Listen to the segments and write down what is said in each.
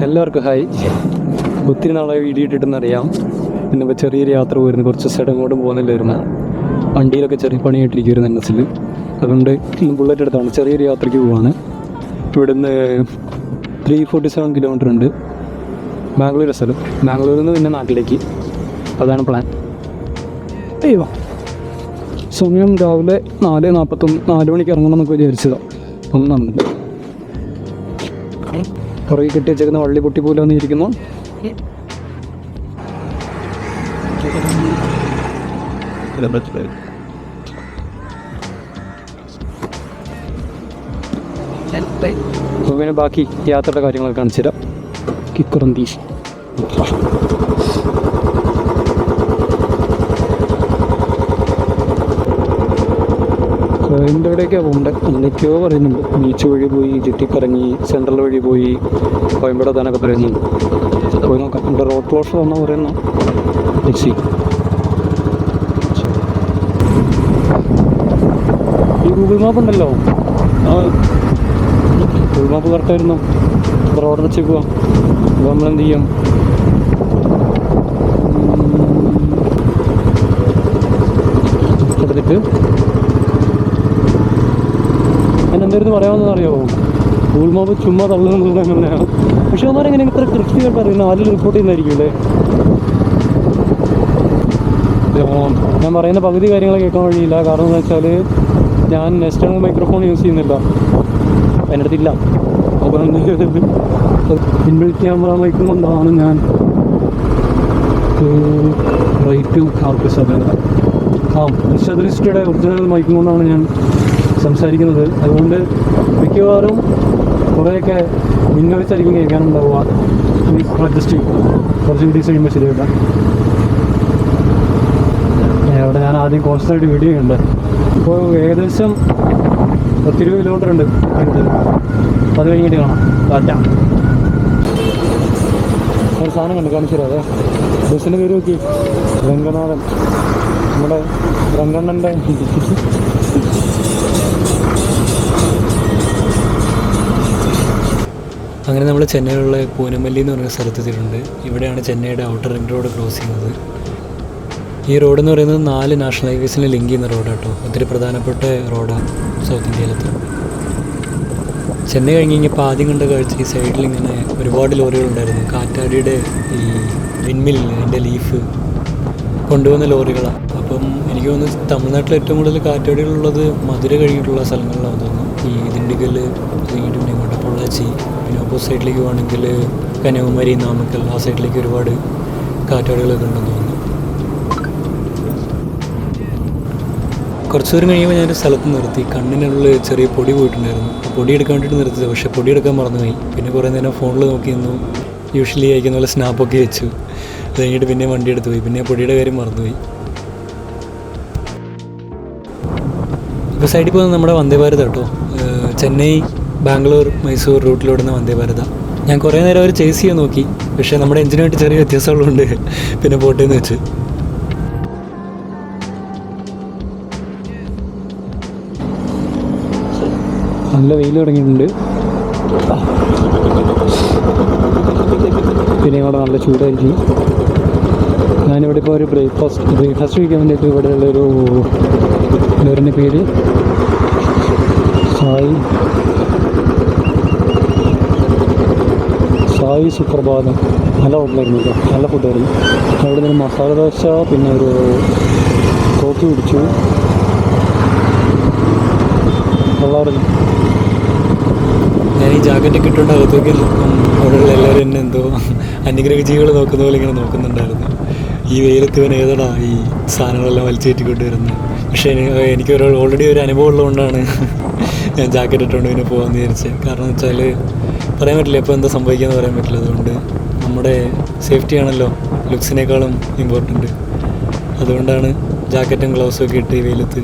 എല്ലാവർക്കും ഹായ്. ഒത്തിരി നാളായി വീഡിയോ ഇട്ടിട്ടെന്നറിയാം. പിന്നെ ചെറിയൊരു യാത്ര പോയിരുന്നു, കുറച്ച് സ്ഥലം ഇങ്ങോട്ടും പോകുന്നില്ലായിരുന്നു. വണ്ടിയിലൊക്കെ ചെറിയ പണിയായിട്ടിരിക്കുമായിരുന്നു NS-ൽ. അതുകൊണ്ട് ഇന്ന് ബുള്ളറ്റ് എടുത്താണ് ചെറിയൊരു യാത്രയ്ക്ക് പോവാണ്. ഇവിടുന്ന് 347 കിലോമീറ്റർ ഉണ്ട്. ബാംഗ്ലൂർ സ്ഥലം. ബാംഗ്ലൂരിൽ നിന്ന് പിന്നെ നാട്ടിലേക്ക്. അതാണ് പ്ലാൻ. അയ്യോ, സമയം രാവിലെ 4:41, 4 മണിക്ക് ഇറങ്ങണം എന്നൊക്കെ വിചാരിച്ചതാണ്. ഒന്നും നടന്നില്ല. കുറേ കെട്ടി വെച്ചേക്കുന്ന വള്ളി പൊട്ടിപ്പോലെ വന്നിരിക്കുന്നു. അപ്പോൾ പിന്നെ ബാക്കി യാത്രയുടെ കാര്യങ്ങളൊക്കെ കാണിച്ചു തരാം. കിക്കുറന്തീഷ് അതിൻ്റെ ഇവിടെയൊക്കെയാണ് പോകേണ്ടത്. എന്തൊക്കെയോ പറയുന്നുണ്ട്. ബീച്ച് വഴി പോയി ചുറ്റിക്കറങ്ങി സെൻട്രൽ വഴി പോയി കോയമ്പേട് എത്താനൊക്കെ പറയുന്നുണ്ട്. പോയി നോക്കാം. ഇവിടെ റോഡ് ക്ലോഷർ വന്നാൽ പറയുന്ന ടാക്സി. ഈ ഗൂഗിൾ മാപ്പ് ഉണ്ടല്ലോ, ഗൂഗിൾ മാപ്പ് കറക്റ്റായിരുന്നു. റോഡ് വെച്ചേക്കുക. അപ്പോൾ നമ്മളെന്ത് ചെയ്യും? എടുത്തിട്ട് എന്തായിരുന്നു പറയാമെന്ന് അറിയാമോ? ഗൂഗിൾ മാപ്പ് ചുമ്മാ തള്ളുന്നത് അങ്ങനെയാണ്. പക്ഷെ അവന്മാരെങ്ങനെ ഇത്ര കൃത്യമായിട്ട് അറിയുന്നത്? ആദ്യം റിപ്പോർട്ട് ചെയ്യുന്നതായിരിക്കും അല്ലേ? ഞാൻ പറയുന്ന പകുതി കാര്യങ്ങൾ കേൾക്കാൻ വഴിയില്ല. കാരണം എന്ന് വെച്ചാൽ ഞാൻ എക്സ്റ്റേണൽ മൈക്രോഫോൺ യൂസ് ചെയ്യുന്നില്ല, എൻ്റെ അടുത്തില്ല. അപ്പോൾ ഇൻബിൽറ്റ് ക്യാമറ മൈക്കും കൊണ്ടാണ് ഞാൻ ഋഷിയുടെ ഒറിജിനൽ മൈക്കും കൊണ്ടാണ് ഞാൻ സംസാരിക്കുന്നത്. അതുകൊണ്ട് മിക്കവാറും കുറേയൊക്കെ മിന്നൊഴിച്ചായിരിക്കും കേൾക്കാനുണ്ടാവുക. അഡ്ജസ്റ്റ് ചെയ്യും. കുറച്ച് വീഡിയോസ് കഴിയുമ്പോൾ ശരിയായില്ല. അവിടെ ഞാൻ ആദ്യം കോൺസ്റ്റൻ്റായിട്ട് വീഡിയോ ഉണ്ട്. ഇപ്പോൾ ഏകദേശം 10-20 കിലോമീറ്റർ ഉണ്ട്. അത് കഴിഞ്ഞിട്ട് കാണാം. കാറ്റാ ഒരു സാധനം കണ്ട് കാണിച്ചു തരാം. അതെ, ബസ്സിൻ്റെ പേര് നോക്കി, രംഗനാഥൻ. നമ്മുടെ രംഗണ്ണൻ്റെ. അങ്ങനെ നമ്മൾ ചെന്നൈയിലുള്ള പൂനമല്ലി എന്ന് പറയുന്ന സ്ഥലത്തെത്തിയിട്ടുണ്ട്. ഇവിടെയാണ് ചെന്നൈയുടെ ഔട്ടർ റിംഗ് റോഡ് ക്രോസ് ചെയ്യുന്നത്. ഈ റോഡ് എന്ന് പറയുന്നത് 4 നാഷണൽ ഹൈവേസിനെ ലിങ്ക് ചെയ്യുന്ന റോഡാണ് കേട്ടോ. ഒത്തിരി പ്രധാനപ്പെട്ട റോഡാണ് സൗത്ത് ഇന്ത്യയിലത്തെ. ചെന്നൈ കഴിഞ്ഞ് കഴിഞ്ഞപ്പോൾ ആദ്യം കണ്ട കാഴ്ച ഈ സൈഡിൽ ഇങ്ങനെ ഒരുപാട് ലോറികളുണ്ടായിരുന്നു. കാറ്റാടിയുടെ ഈ വിൻമിൽ, അതിൻ്റെ ലീഫ് കൊണ്ടുവന്ന ലോറികളാണ്. അപ്പം എനിക്ക് തോന്നുന്നു തമിഴ്നാട്ടിൽ ഏറ്റവും കൂടുതൽ കാറ്റാടികളുള്ളത് മധുര കഴിഞ്ഞിട്ടുള്ള സ്ഥലങ്ങളിലാണ് തോന്നുന്നു. ഈ ദിണ്ടിഗൽ കഴിഞ്ഞിട്ട് പിന്നെ ഇങ്ങോട്ട് പൊള്ളാച്ചി, പിന്നെ ഓപ്പോസിറ്റ് സൈഡിലേക്ക് പോകുകയാണെങ്കിൽ കന്യാകുമാരി, നാമക്കൽ, ആ സൈഡിലേക്ക് ഒരുപാട് കാറ്റാടികളൊക്കെ ഉണ്ടെന്ന് തോന്നുന്നു. കുറച്ച് ദൂരം കഴിയുമ്പോൾ ഞാനൊരു സ്ഥലത്ത് നിർത്തി. കണ്ണിനുള്ളിൽ ചെറിയ പൊടി പോയിട്ടുണ്ടായിരുന്നു. പൊടി എടുക്കാൻ വേണ്ടിയിട്ട് നിർത്തിയത്, പക്ഷേ പൊടി എടുക്കാൻ മറന്നുപോയി. പിന്നെ കുറേ നേരം ഫോണിൽ നോക്കി നിന്നു. യൂഷ്വലി അയക്കുന്ന പോലെ സ്നാപ്പൊക്കെ വെച്ചു. അത് കഴിഞ്ഞിട്ട് പിന്നെ വണ്ടി എടുത്ത് പോയി. പിന്നെ പൊടിയുടെ കാര്യം മറന്നുപോയി. ഇപ്പോൾ സൈഡിൽ പോകുന്നത് നമ്മുടെ വന്ദേ ഭാരത് കേട്ടോ. ചെന്നൈ, ബാംഗ്ലൂർ, മൈസൂർ റൂട്ടിലോടുന്ന വന്ദേ ഭാരത. ഞാൻ കുറേ നേരം അവർ ചേസ് ചെയ്യാൻ നോക്കി, പക്ഷേ നമ്മുടെ എഞ്ചിനുമായിട്ട് ചെറിയ വ്യത്യാസങ്ങളുണ്ട്. പിന്നെ പോട്ടേന്ന് വെച്ച്. നല്ല വെയിൽ തുടങ്ങിയിട്ടുണ്ട്. പിന്നെ ഇവിടെ നല്ല ചൂടായിരിക്കും. ഞാനിവിടെ ഇപ്പോൾ ഒരു ബ്രേക്ക്ഫാസ്റ്റ് കഴിക്കാൻ വേണ്ടിയിട്ട് ഇവിടെയുള്ളൊരു ഡോറിൻ്റെ പേര് സായി സുപ്രഭാതം. നല്ല ഹോട്ടലായിരുന്നു കേട്ടോ, നല്ല ഫുഡായിരുന്നു. അവിടെ നിന്ന് മസാല ദോശ, പിന്നെ ഒരു കോഫി കുടിച്ചു. കൊള്ളാറില്ല. ഞാൻ ഈ ജാക്കറ്റൊക്കെ ഇട്ടുകൊണ്ട് അകത്തേക്ക് അവിടെയുള്ള എല്ലാവരും എന്നെ എന്തോ അന്യഗ്രഹ ജീവികൾ നോക്കുന്ന പോലെ ഇങ്ങനെ നോക്കുന്നുണ്ടായിരുന്നു. ഈ വെയിലത്ത് ഇവൻ ഏതാടാ ഈ സാധനങ്ങളെല്ലാം വലിച്ചേറ്റിക്കൊണ്ട് വരുന്നത്. പക്ഷേ എനിക്ക് ഓൾറെഡി ഒരു അനുഭവം ഉള്ളതുകൊണ്ടാണ് ഞാൻ ജാക്കറ്റ് ഇട്ടുകൊണ്ട് ഇങ്ങനെ പോകാമെന്ന് വിചാരിച്ചത്. കാരണം എന്ന് വെച്ചാൽ പറയാൻ പറ്റില്ല എപ്പോൾ എന്താ സംഭവിക്കാമെന്ന് പറയാൻ പറ്റില്ല. അതുകൊണ്ട് നമ്മുടെ സേഫ്റ്റി ആണല്ലോ ലുക്സിനേക്കാളും ഇമ്പോർട്ടൻറ്റ്. അതുകൊണ്ടാണ് ജാക്കറ്റും ഗ്ലൗസും ഒക്കെ ഇട്ട് ഈ വെയിലത്ത്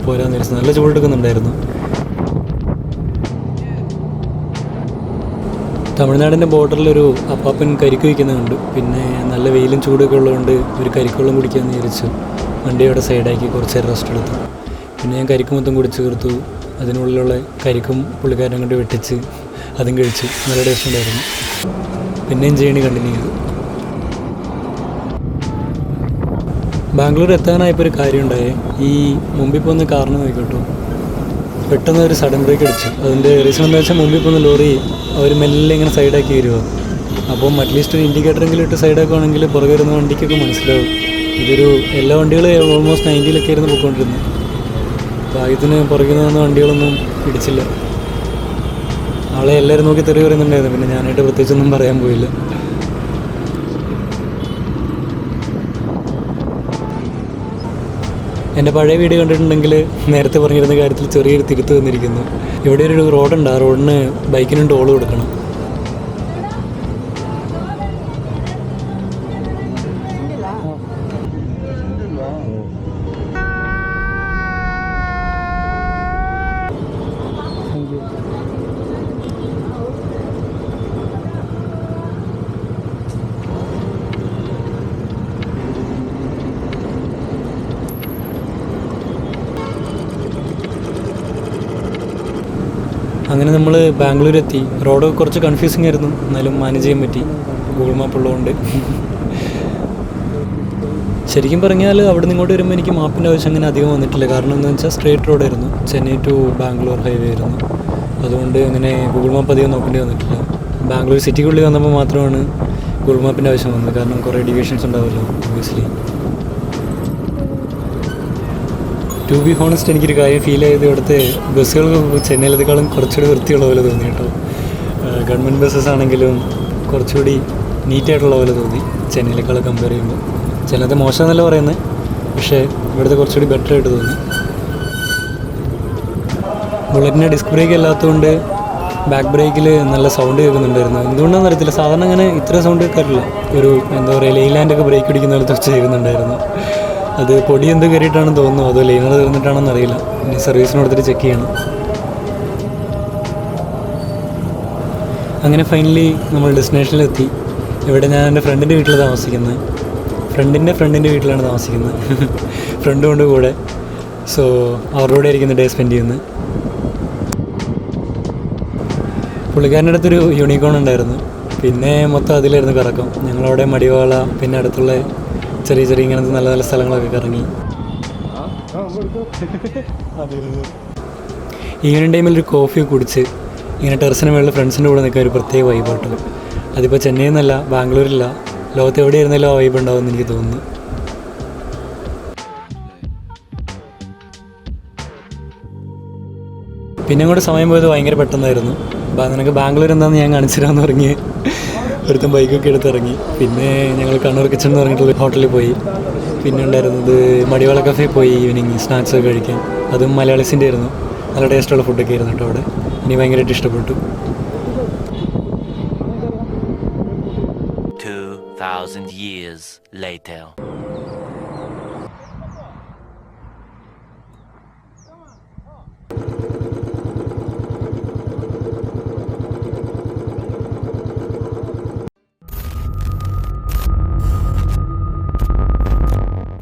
പോരാന്ന് വിചാരിച്ചത്. നല്ല ചൂടെടുക്കുന്നുണ്ടായിരുന്നു. തമിഴ്നാടിൻ്റെ ബോർഡറിലൊരു അപ്പാപ്പൻ കരിക്ക് വയ്ക്കുന്നുണ്ട്. പിന്നെ നല്ല വെയിലും ചൂടൊക്കെ ഉള്ളതുകൊണ്ട് ഒരു കരിക്കുവെള്ളം കുടിക്കാമെന്ന് വിചാരിച്ചു. വണ്ടിയുടെ സൈഡാക്കി കുറച്ച് നേരം റെസ്റ്റ് എടുത്തു. പിന്നെ ഞാൻ കരിക്ക് മൊത്തം കുടിച്ച് തീർത്തു. അതിനുള്ളിലുള്ള കരിക്കും പുള്ളിക്കാരൻ കൊണ്ട് വെട്ടിച്ച് അതും കഴിച്ചു, നല്ല ടേസ്റ്റ് ഉണ്ടായിരുന്നു. പിന്നെയും ജേണി കണ്ടിന്യൂ ചെയ്തു. ബാംഗ്ലൂർ എത്താനായപ്പോൾ ഒരു കാര്യം ഉണ്ടായേ. ഈ മുമ്പിൽ പോകുന്ന കാറിന് നോക്കിക്കോട്ടോ, പെട്ടെന്ന് ഒരു സഡൻ ബ്രേക്ക് അടിച്ചു. അതിൻ്റെ റീസൺ എന്താ വെച്ചാൽ മുമ്പിൽ പോകുന്ന ലോറി അവർ മെല്ലെ ഇങ്ങനെ സൈഡാക്കി വരുമോ. അപ്പം അറ്റ്ലീസ്റ്റ് ഒരു ഇൻഡിക്കേറ്ററെങ്കിലും ഇട്ട് സൈഡാക്കുവാണെങ്കിൽ പുറകെ വരുന്ന വണ്ടിക്കൊക്കെ മനസ്സിലാവും. ഇതൊരു എല്ലാ വണ്ടികളും ഓൾമോസ്റ്റ് 90-ലൊക്കെ ആയിരുന്നു പോയിക്കൊണ്ടിരുന്നത്. ഭാഗ്യത്തിന് പുറകിൽ നിന്ന് വന്ന വണ്ടികളൊന്നും പിടിച്ചില്ല. ആളെ എല്ലാവരും നോക്കി തെറി പറയുന്നുണ്ടായിരുന്നു. പിന്നെ ഞാനായിട്ട് പ്രത്യേകിച്ചൊന്നും പറയാൻ പോയില്ല. എൻ്റെ പഴയ വീഡിയോ കണ്ടിട്ടുണ്ടെങ്കിൽ നേരത്തെ പറഞ്ഞിരുന്ന കാര്യത്തിൽ ചെറിയൊരു തിരുത്ത് വന്നിരിക്കുന്നു. ഇവിടെ ഒരു റോഡുണ്ട്, ആ റോഡിന് ബൈക്കിനും ടോൾ കൊടുക്കണം. അങ്ങനെ നമ്മൾ ബാംഗ്ലൂർ എത്തി. റോഡ് കുറച്ച് കൺഫ്യൂസിങ് ആയിരുന്നു, എന്നാലും മാനേജ് ചെയ്യാൻ പറ്റി ഗൂഗിൾ മാപ്പ് ഉള്ളതുകൊണ്ട്. ശരിക്കും പറഞ്ഞാൽ അവിടെ നിന്ന് ഇങ്ങോട്ട് വരുമ്പോൾ എനിക്ക് മാപ്പിൻ്റെ ആവശ്യം അങ്ങനെ അധികം വന്നിട്ടില്ല. കാരണം എന്താണെന്ന് വെച്ചാൽ സ്ട്രേറ്റ് റോഡായിരുന്നു, ചെന്നൈ ടു ബാംഗ്ലൂർ ഹൈവേ ആയിരുന്നു. അതുകൊണ്ട് അങ്ങനെ ഗൂഗിൾ മാപ്പ് അധികം നോക്കേണ്ടി വന്നിട്ടില്ല. ബാംഗ്ലൂർ സിറ്റിക്കുള്ളിൽ വന്നപ്പോൾ മാത്രമാണ് ഗൂഗിൾ മാപ്പിൻ്റെ ആവശ്യം വന്നത്. കാരണം കുറേ ഡിവിഷൻസ് ഉണ്ടാവുമല്ലോ ഒബ്വിയസ്ലി. ടു ബി ഹോണസ്റ്റ് എനിക്കൊരു കാര്യം ഫീൽ ചെയ്ത്, ഇവിടുത്തെ ബസ്സുകൾ ചെന്നൈയിലത്തേക്കാളും കുറച്ചുകൂടി വൃത്തിയുള്ള പോലെ തോന്നി കേട്ടോ. ഗവൺമെൻറ് ബസ്സസ് ആണെങ്കിലും കുറച്ചുകൂടി നീറ്റായിട്ടുള്ള പോലെ തോന്നി ചെന്നൈയിലേക്കാളും കമ്പയർ ചെയ്യുമ്പോൾ. ചിലത് മോശമെന്നല്ല പറയുന്നത്, പക്ഷേ ഇവിടുത്തെ കുറച്ചുകൂടി ബെറ്റർ ആയിട്ട് തോന്നി. ബുള്ളറ്റിൻ്റെ ഡിസ്ക് ബ്രേക്ക് അല്ലാത്തതുകൊണ്ട് ബാക്ക് ബ്രേക്കിൽ നല്ല സൗണ്ട് കേൾക്കുന്നുണ്ടായിരുന്നു. എന്തുകൊണ്ടാണെന്ന് അറിയത്തില്ല, സാധാരണ അങ്ങനെ ഇത്ര സൗണ്ട് കേൾക്കാറില്ല. ഒരു എന്താ പറയുക, ലെയ്ലാൻഡൊക്കെ ബ്രേക്ക് പിടിക്കുന്ന പോലെ വെച്ച് കേൾക്കുന്നുണ്ടായിരുന്നു. അത് പൊടി എന്ത് കയറിയിട്ടാണെന്ന് തോന്നുന്നു, അതോ ലൈനർ തീർന്നിട്ടാണെന്ന് അറിയില്ല. ഇനി സർവീസിന് കൊടുത്തിട്ട് ചെക്ക് ചെയ്യണം. അങ്ങനെ ഫൈനലി നമ്മൾ ഡെസ്റ്റിനേഷനിലെത്തി. ഇവിടെ ഞാൻ എൻ്റെ ഫ്രണ്ടിൻ്റെ വീട്ടിൽ താമസിക്കുന്നത്. ഫ്രണ്ടിൻ്റെ വീട്ടിലാണ് താമസിക്കുന്നത്. ഫ്രണ്ട് കൊണ്ട് കൂടെ. സോ അവരുടെ ആയിരിക്കുന്ന ഡേ സ്പെൻഡ് ചെയ്യുന്നത്. പുള്ളിക്കാരൻ്റെ അടുത്തൊരു യൂണിക്കോൺ ഉണ്ടായിരുന്നു. പിന്നെ മൊത്തം അതിലായിരുന്നു കറക്കം. ഞങ്ങളവിടെ മടിവാള, പിന്നെ അടുത്തുള്ള ചെറിയ ചെറിയ ഇങ്ങനത്തെ നല്ല നല്ല സ്ഥലങ്ങളൊക്കെ കറങ്ങി. ഈവനിങ് ടൈമിൽ ഒരു കോഫിയൊക്കെ കുടിച്ച് ഇങ്ങനെ ടെറസിന് മുകളിൽ ഫ്രണ്ട്സിൻ്റെ കൂടെ നിൽക്കാൻ ഒരു പ്രത്യേക വൈബാട്ടോ. അതിപ്പോൾ ചെന്നൈ എന്നല്ല, ബാംഗ്ലൂരില്ല, ലോകത്ത് എവിടെയായിരുന്നാലും ആ വൈബ് ഉണ്ടാവുമെന്ന് എനിക്ക് തോന്നുന്നു. പിന്നെ അങ്ങോട്ട് സമയം പോയത് ഭയങ്കര പെട്ടെന്നായിരുന്നു. നിനക്ക് ബാംഗ്ലൂർ എന്താണെന്ന് ഞാൻ കാണിച്ചിരാന്ന് പറഞ്ഞ് ഒരുത്തം ബൈക്കൊക്കെ എടുത്തിറങ്ങി. പിന്നെ ഞങ്ങൾ കണ്ണൂർ കിച്ചൺ എന്ന് പറഞ്ഞിട്ടുള്ള ഹോട്ടലിൽ പോയി. പിന്നെ ഉണ്ടായിരുന്നത് മടിവാള കഫേ പോയി ഈവനിങ് സ്നാക്സ് ഒക്കെ കഴിക്കാൻ. അതും മലയാളീസിൻ്റെ ആയിരുന്നു. നല്ല ടേസ്റ്റുള്ള ഫുഡൊക്കെ ആയിരുന്നു കേട്ടോ അവിടെ. എനിക്ക് ഭയങ്കരമായിട്ട് ഇഷ്ടപ്പെട്ടു. 2000 years later.